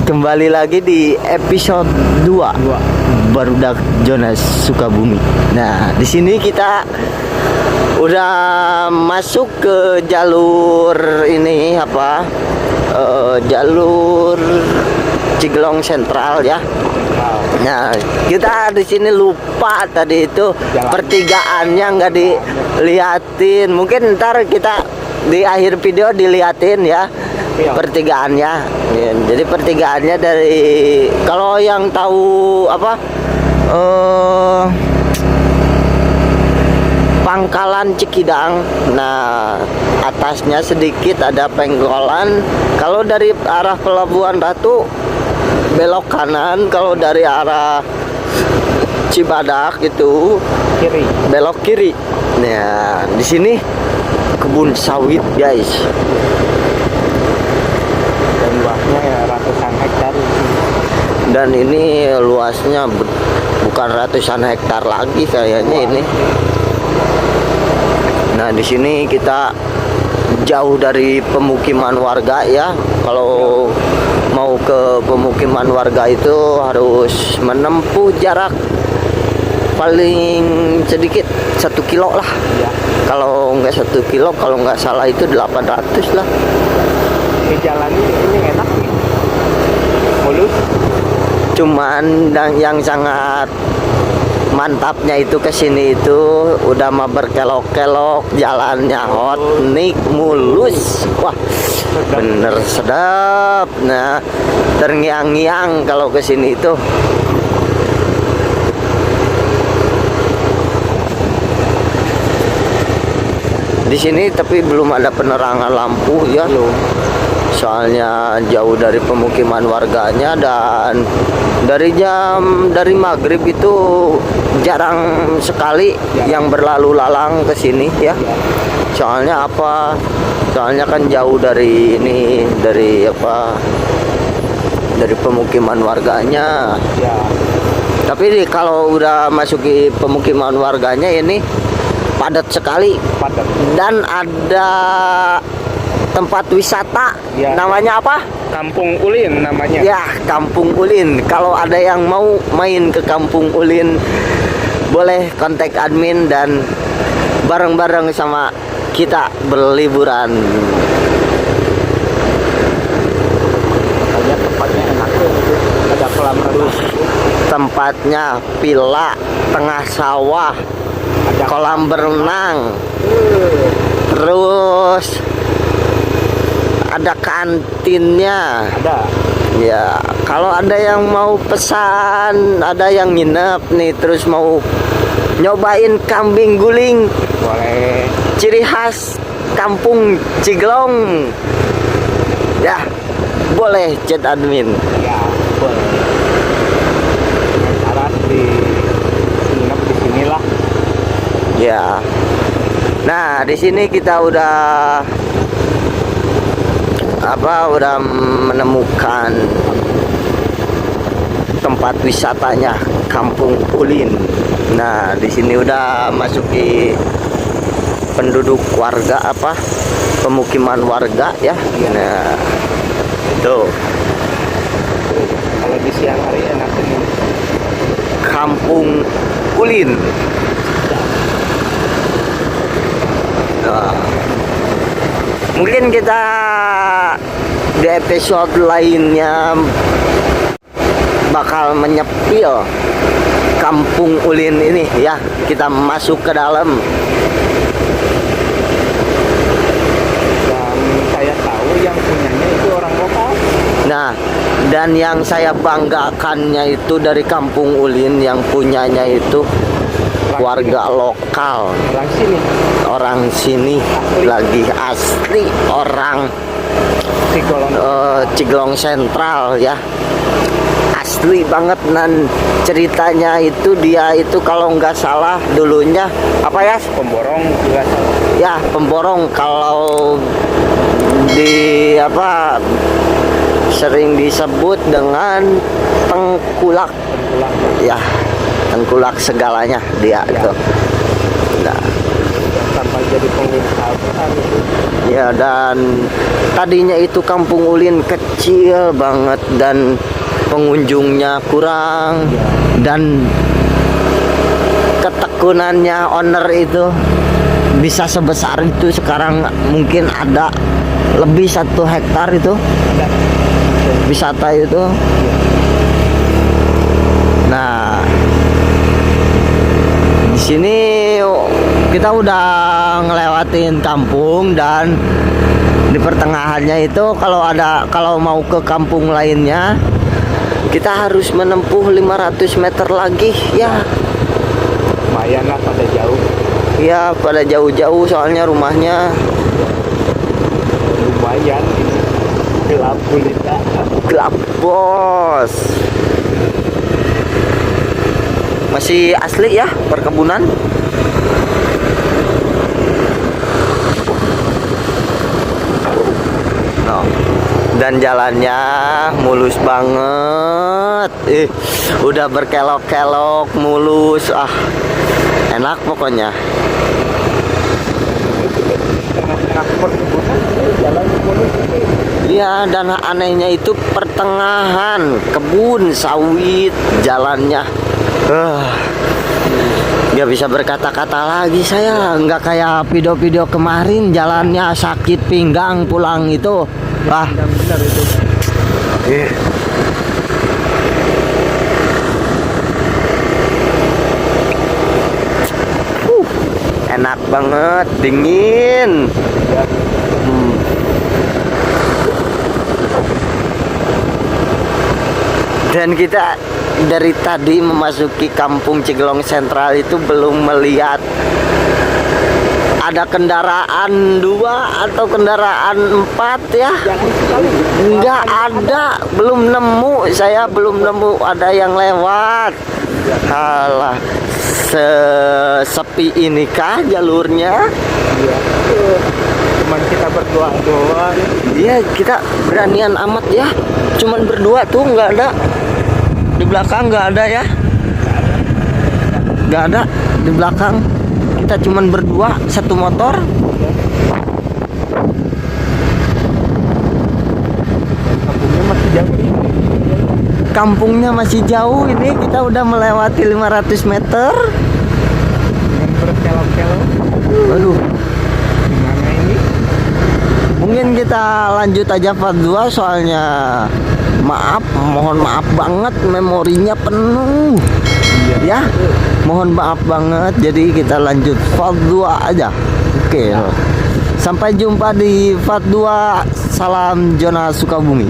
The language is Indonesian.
Kembali lagi di episode 2 Barudak Jonas Sukabumi. Nah, di sini kita udah masuk ke jalur ini jalur Ciglong Sentral ya. Nah, kita di sini lupa tadi itu pertigaannya nggak dilihatin. Mungkin ntar kita di akhir video dilihatin ya pertigaannya. Ya, jadi pertigaannya dari kalau yang tahu Pangkalan Cikidang. Nah, atasnya sedikit ada Penggolan. Kalau dari arah Pelabuhan Ratu belok kanan, kalau dari arah Cibadak itu kiri, belok kiri. Nah, di sini kebun sawit, guys. dan luasnya ya ratusan hektar. Dan ini luasnya bukan ratusan hektar lagi kayaknya ini. Nah, di sini kita jauh dari pemukiman warga ya. Kalau mau ke pemukiman warga itu harus menempuh jarak paling sedikit 1 kilo lah Ya. Kalau nggak 1 kilo, kalau nggak salah itu 800 lah. Di jalan ini enak nih, mulus. Cuman yang sangat mantapnya itu ke sini itu udah mah berkelok-kelok, jalannya hot, nik mulus. Wah, bener sedap. Nah, terngiang-ngiang kalau ke sini itu. Di sini tapi belum ada penerangan lampu ya. Soalnya jauh dari pemukiman warganya, dan dari maghrib itu jarang sekali yang berlalu lalang ke sini ya. Soalnya soalnya kan jauh dari ini, dari pemukiman warganya Ya. Tapi kalau udah masuki pemukiman warganya ini padat sekali. Padat. Dan ada tempat wisata Ya. namanya apa? Kampung Ulin namanya. Ya, Kampung Ulin. Kalau ada yang mau main ke Kampung Ulin, boleh kontak admin dan bareng-bareng sama kita berliburan. Banyak tempatnya enak tuh. Ada kolam renang, Tempatnya villa tengah sawah, ada kolam berenang, terus ada kantinnya. ada. Ya, kalau ada yang mau pesan, ada yang nginep nih, terus mau nyobain kambing guling, Boleh. ciri khas Kampung Ciglong, ya boleh chat admin. Ya, boleh. Dengan syarat nginep di sinilah. Ya, nah di sini kita udah menemukan tempat wisatanya Kampung Ulin. Nah, di sini udah masuki penduduk warga pemukiman warga ya. Nah, tuh Kalau di siang hari enak ini. Kampung Ulin. Nah, mungkin kita di episode lainnya bakal menyepil Kampung Ulin ini ya. Kita masuk ke dalam. Dan saya tahu yang punyanya itu orang lokal. Nah, dan yang saya banggakannya itu dari Kampung Ulin, yang punyanya itu warga lokal. Orang sini. Orang sini lagi asli, orang Ciglong Sentral ya. Asli banget. Dan ceritanya itu dia itu kalau nggak salah dulunya Pemborong juga salah. ya, pemborong. Kalau di sering disebut dengan tengkulak ya, tengkulak segalanya dia Ya. itu. Nah, Sampai jadi pengusaha besar itu. Ya, dan tadinya itu Kampung Ulin kecil banget dan pengunjungnya kurang, dan ketekunannya owner itu bisa sebesar itu. Sekarang mungkin ada lebih 1 hektar itu Ada. wisata itu. Nah, di sini kita udah ngelewatin kampung, dan di pertengahannya itu kalau mau ke kampung lainnya kita harus menempuh 500 meter lagi ya. Lumayan lah pada jauh. Ya, pada jauh-jauh soalnya rumahnya. Lumayan. Gelap gulita. Gelap, bos. Masih asli ya perkebunan. No. Dan jalannya mulus banget. Udah berkelok-kelok, mulus. Enak pokoknya. Tengah-tengah perkebunan jalan mulus ini. Iya, dan anehnya itu pertengahan kebun sawit jalannya. Nggak bisa berkata-kata lagi saya. Nggak kayak video-video kemarin jalannya sakit pinggang pulang itu. Benar itu. Enak banget, dingin. Dan kita dari tadi memasuki kampung Cigelong Sentral itu belum melihat ada kendaraan 2 atau kendaraan 4 ya. Enggak ada, belum nemu, saya belum nemu ada yang lewat. Alah, sepi inikah jalurnya? Iya. Cuman kita berdua doang. Iya, kita beranian amat ya. Cuman berdua tuh, nggak ada di belakang, nggak ada ya. Nggak ada di belakang. Kita cuman berdua, 1 motor. Kampungnya masih jauh ini. Kampungnya masih jauh ini. Kita udah melewati 500 meter. Dengan berkelok-kelok. Aduh. Gimana ini? Mungkin kita lanjut aja part 2 soalnya mohon maaf banget memorinya penuh. Ya, mohon maaf banget. Jadi kita lanjut part 2 aja. Oke. Sampai jumpa di part 2. Salam Zona Sukabumi.